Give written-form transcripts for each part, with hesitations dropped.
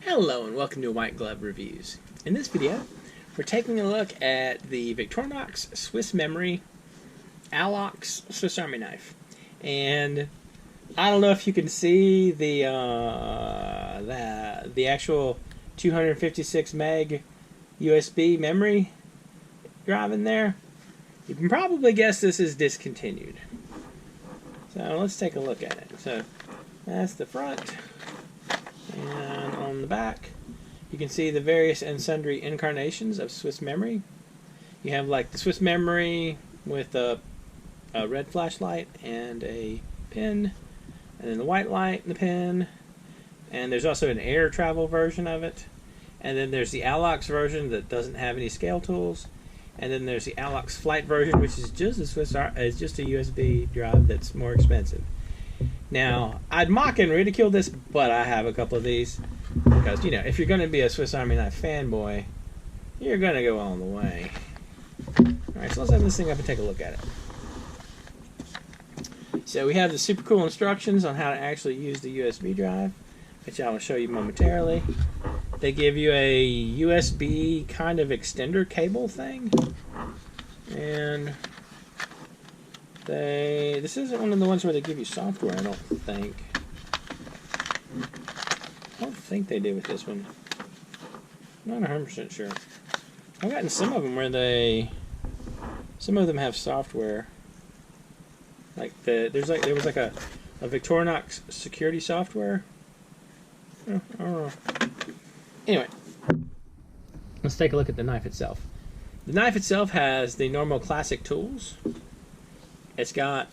Hello and welcome to White Glove Reviews. In this video, we're taking a look at the Victorinox SwissMemory Alox Swiss Army knife. And I don't know if you can see the actual 256 meg USB memory drive in there. You can probably guess this is discontinued. So let's take a look at it. So that's the front. And on the back, you can see the various and sundry incarnations of SwissMemory. You have like the SwissMemory with a red flashlight and a pin, and then the white light and the pin, and there's also an air travel version of it, and then there's the Alox version that doesn't have any scale tools, and then there's the Alox flight version, which is just a USB drive that's more expensive. Now, I'd mock and ridicule this, but I have a couple of these because, you know, if you're going to be a Swiss Army knife fanboy, you're going to go all the way. Alright, so let's open this thing up and take a look at it. So we have the super cool instructions on how to actually use the USB drive, which I will show you momentarily. They give you a USB kind of extender cable thing, and this isn't one of the ones where they give you software, I don't think. I don't think they did with this one. I'm not 100% sure. I've gotten some of them where some of them have software. Like there was like a Victorinox security software. I don't know. Anyway, let's take a look at the knife itself. The knife itself has the normal classic tools. It's got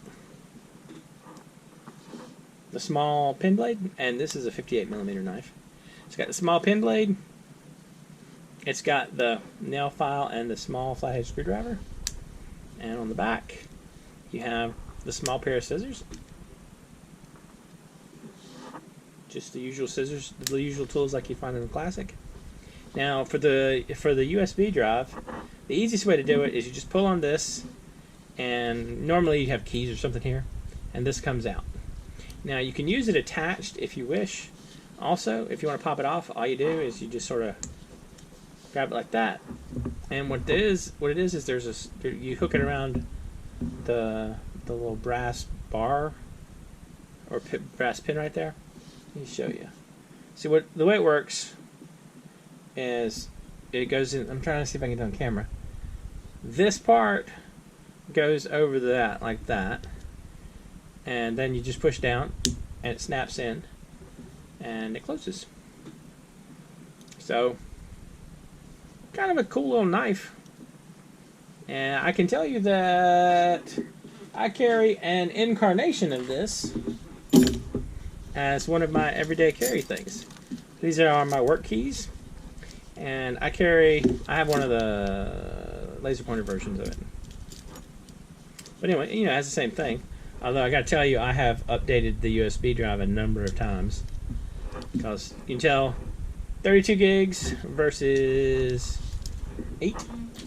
the small pin blade, and this is a 58mm knife. It's got the small pin blade. It's got the nail file and the small flathead screwdriver. And on the back, you have the small pair of scissors. Just the usual scissors, the usual tools like you find in the classic. Now, for the USB drive, the easiest way to do it is you just pull on this. And normally you have keys or something here, and this comes out. Now you can use it attached if you wish. Also, if you want to pop it off, all you do is you just sort of grab it like that. And what it is you hook it around the little brass bar or brass pin right there. Let me show you. See, the way it works is it goes in. I'm trying to see if I can get it on camera. This part goes over that like that, and then you just push down and it snaps in and it closes. So kind of a cool little knife, and I can tell you that I carry an incarnation of this as one of my everyday carry things. These are my work keys, and I have one of the laser pointer versions of it. But anyway, you know, it has the same thing. Although I got to tell you, I have updated the USB drive a number of times, because you can tell 32 gigs versus 8.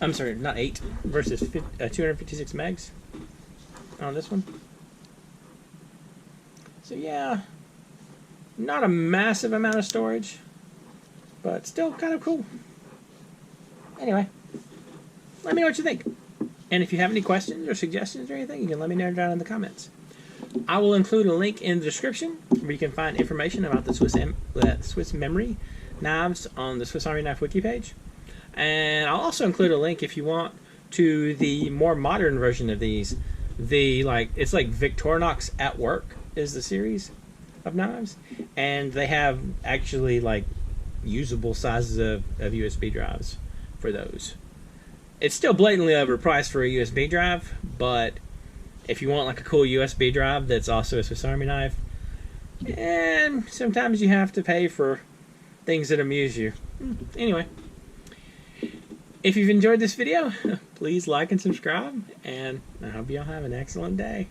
I'm sorry, not 8 versus 256 megs on this one. So yeah, not a massive amount of storage, but still kind of cool. Anyway, let me know what you think. And if you have any questions or suggestions or anything, you can let me know down in the comments. I will include a link in the description where you can find information about the SwissMemory knives on the Swiss Army Knife wiki page. And I'll also include a link, if you want, to the more modern version of these. It's like Victorinox at Work is the series of knives, and they have actually like usable sizes of USB drives for those. It's still blatantly overpriced for a USB drive, but if you want like a cool USB drive that's also a Swiss Army knife, and sometimes you have to pay for things that amuse you. Anyway, if you've enjoyed this video, please like and subscribe, and I hope y'all have an excellent day.